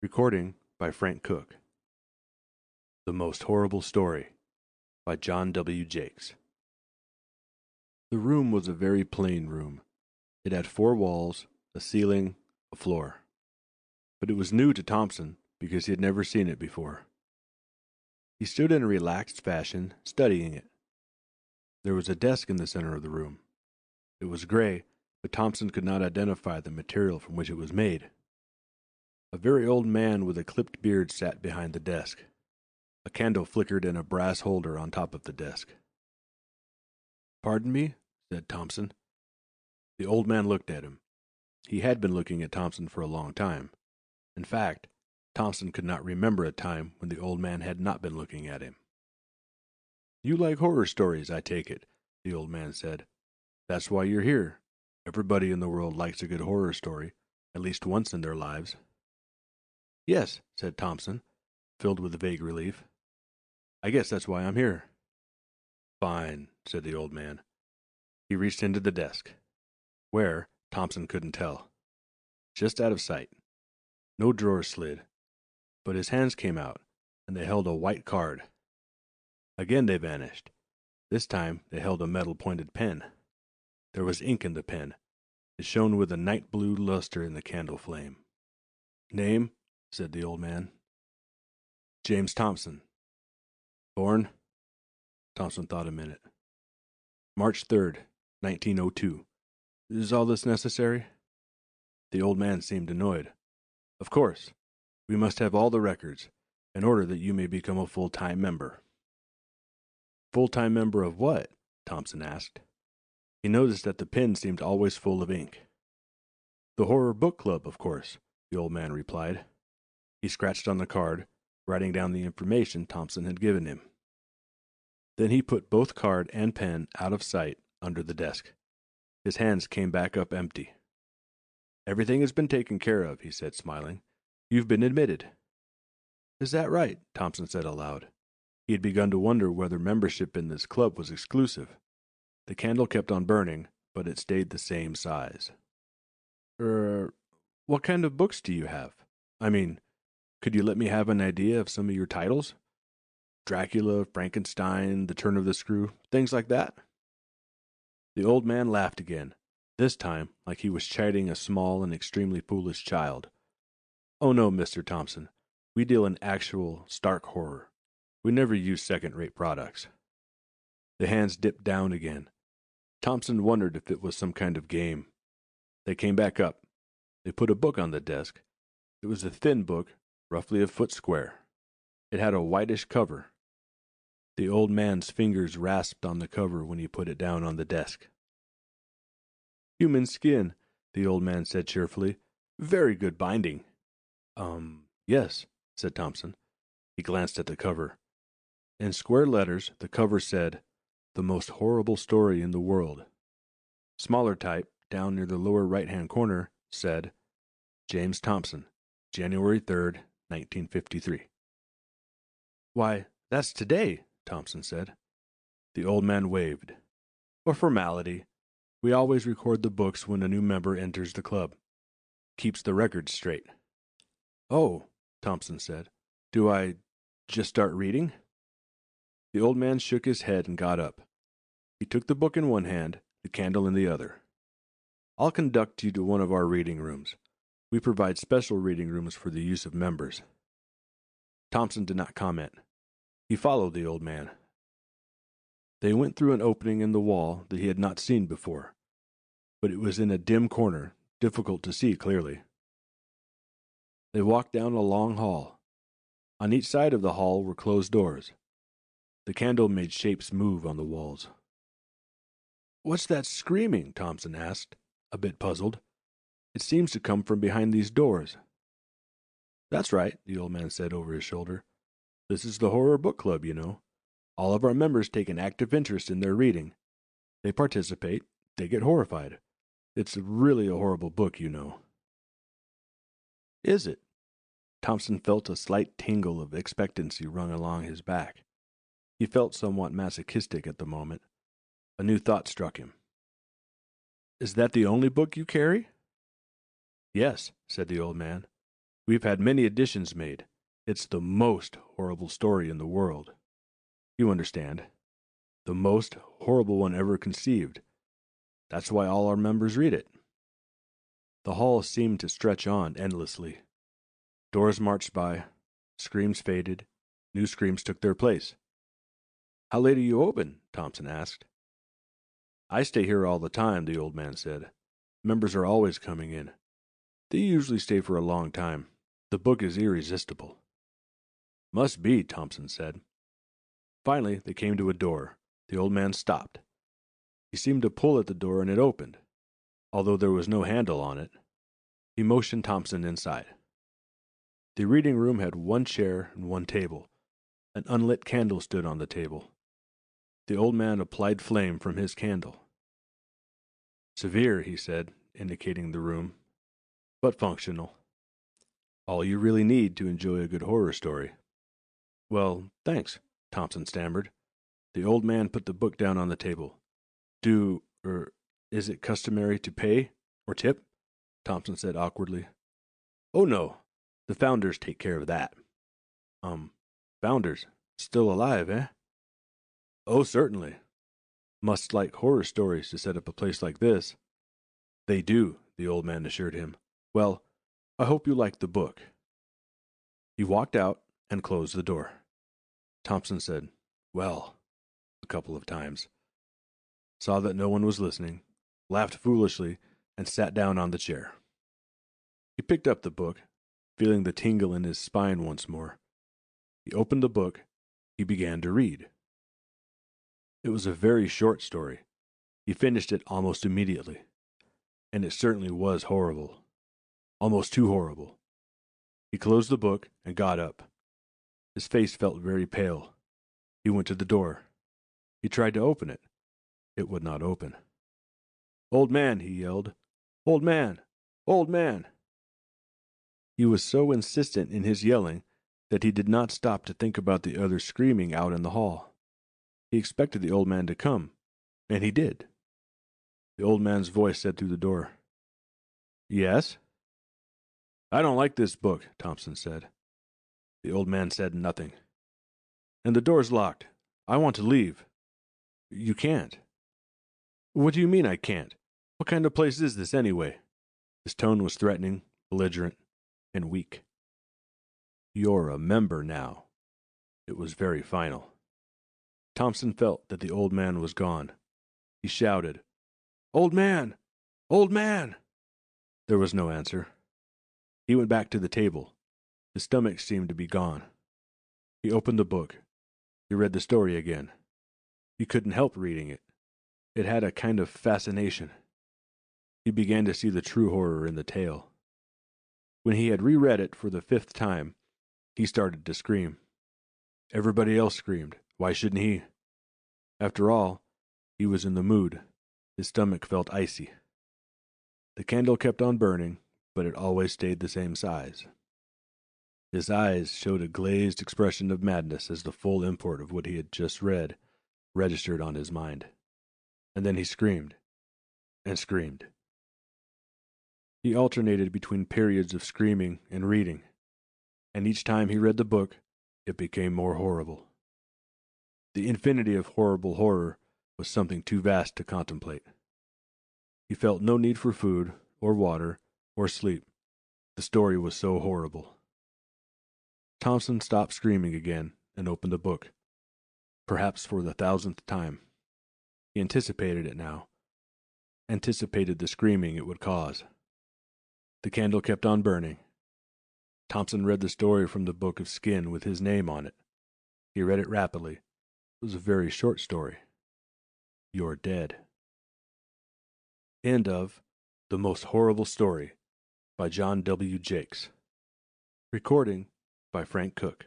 Recording by Frank Cook. The Most Horrible Story by John W. Jakes. The room was a very plain room. It had 4 walls, a ceiling, a floor. But it was new to Thompson because he had never seen it before. He stood in a relaxed fashion, studying it. There was a desk in the center of the room. It was gray, but Thompson could not identify the material from which it was made. A very old man with a clipped beard sat behind the desk. A candle flickered in a brass holder on top of the desk. "Pardon me?" said Thompson. The old man looked at him. He had been looking at Thompson for a long time. In fact, Thompson could not remember a time when the old man had not been looking at him. "You like horror stories, I take it," the old man said. "That's why you're here. Everybody in the world likes a good horror story, at least once in their lives." "Yes," said Thompson, filled with vague relief. "I guess that's why I'm here." "Fine," said the old man. He reached into the desk. Where, Thompson couldn't tell. Just out of sight. No drawer slid. But his hands came out, and they held a white card. Again they vanished. This time they held a metal-pointed pen. There was ink in the pen. It shone with a night blue luster in the candle flame. "Name?" said the old man. "James Thompson." "Born?" Thompson thought a minute. "March 3rd, 1902. Is all this necessary?" The old man seemed annoyed. "Of course. We must have all the records, in order that you may become a full-time member." "Full-time member of what?" Thompson asked. He noticed that the pen seemed always full of ink. "The Horror Book Club, of course," the old man replied. He scratched on the card, writing down the information Thompson had given him. Then he put both card and pen out of sight under the desk. His hands came back up empty. "Everything has been taken care of," he said, smiling. "You've been admitted." "Is that right?" Thompson said aloud. He had begun to wonder whether membership in this club was exclusive. The candle kept on burning, but it stayed the same size. What kind of books do you have? I mean, could you let me have an idea of some of your titles? Dracula, Frankenstein, The Turn of the Screw, things like that?" The old man laughed again, this time like he was chiding a small and extremely foolish child. "Oh no, Mr. Thompson. We deal in actual, stark horror. We never use second-rate products." The hands dipped down again. Thompson wondered if it was some kind of game. They came back up. They put a book on the desk. It was a thin book, roughly a foot square. It had a whitish cover. The old man's fingers rasped on the cover when he put it down on the desk. "Human skin," the old man said cheerfully. "Very good binding." Yes," said Thompson. He glanced at the cover. In square letters, the cover said, "The Most Horrible Story in the World." Smaller type, down near the lower right-hand corner, said, "James Thompson, January 3rd, 1953. "Why, that's today," Thompson said. The old man waved. "A formality. We always record the books when a new member enters the club. Keeps the records straight." "Oh," Thompson said. "Do I just start reading?" The old man shook his head and got up. He took the book in one hand, the candle in the other. "I'll conduct you to one of our reading rooms. We provide special reading rooms for the use of members." Thompson did not comment. He followed the old man. They went through an opening in the wall that he had not seen before, but it was in a dim corner, difficult to see clearly. They walked down a long hall. On each side of the hall were closed doors. The candle made shapes move on the walls. "What's that screaming?" Thompson asked, a bit puzzled. "It seems to come from behind these doors." "That's right," the old man said over his shoulder. "This is the Horror Book Club, you know. All of our members take an active interest in their reading. They participate. They get horrified. It's really a horrible book, you know." "Is it?" Thompson felt a slight tingle of expectancy run along his back. He felt somewhat masochistic at the moment. A new thought struck him. "Is that the only book you carry?" "Yes," said the old man. We've had many editions made. It's the most horrible story in the world. You understand. The most horrible one ever conceived. That's why all our members read it. The hall seemed to stretch on endlessly. Doors marched by, screams faded, new screams took their place. How late are you open? Thompson asked. I stay here all the time, the old man said. Members are always coming in. They usually stay for a long time. The book is irresistible. Must be, Thompson said. Finally, they came to a door. The old man stopped. He seemed to pull at the door and it opened, although there was no handle on it. He motioned Thompson inside. The reading room had one chair and one table. An unlit candle stood on the table. The old man applied flame from his candle. Severe, he said, indicating the room, but functional. All you really need to enjoy a good horror story. Well, thanks, Thompson stammered. The old man put the book down on the table. Is it customary to pay or tip? Thompson said awkwardly. Oh, no. The founders take care of that. Founders? Still alive, eh? Oh, certainly. Must like horror stories to set up a place like this. They do, the old man assured him. Well, I hope you like the book. He walked out and closed the door. Thompson said, well, a couple of times, saw that no one was listening, laughed foolishly, and sat down on the chair. He picked up the book, feeling the tingle in his spine once more. He opened the book. He began to read. It was a very short story. He finished it almost immediately. And it certainly was horrible. Almost too horrible. He closed the book and got up. His face felt very pale. He went to the door. He tried to open it. It would not open. Old man, he yelled. Old man! Old man! He was so insistent in his yelling that he did not stop to think about the others screaming out in the hall. He expected the old man to come, and he did. The old man's voice said through the door, Yes? I don't like this book, Thompson said. The old man said nothing. And the door's locked. I want to leave. You can't. What do you mean I can't? What kind of place is this anyway? His tone was threatening, belligerent, and weak. You're a member now. It was very final. Thompson felt that the old man was gone. He shouted, Old man! Old man! There was no answer. He went back to the table. His stomach seemed to be gone. He opened the book. He read the story again. He couldn't help reading it. It had a kind of fascination. He began to see the true horror in the tale. When he had reread it for the 5th time, he started to scream. Everybody else screamed. Why shouldn't he? After all, he was in the mood. His stomach felt icy. The candle kept on burning, but it always stayed the same size. His eyes showed a glazed expression of madness as the full import of what he had just read registered on his mind. And then he screamed, and screamed. He alternated between periods of screaming and reading, and each time he read the book, it became more horrible. The infinity of horrible horror was something too vast to contemplate. He felt no need for food, or water, or sleep. The story was so horrible. Thompson stopped screaming again and opened the book, perhaps for the 1000th time. He anticipated it now, anticipated the screaming it would cause. The candle kept on burning. Thompson read the story from the book of skin with his name on it. He read it rapidly. It was a very short story. You're dead. End of The Most Horrible Story by John W. Jakes. Recording by Frank Cook.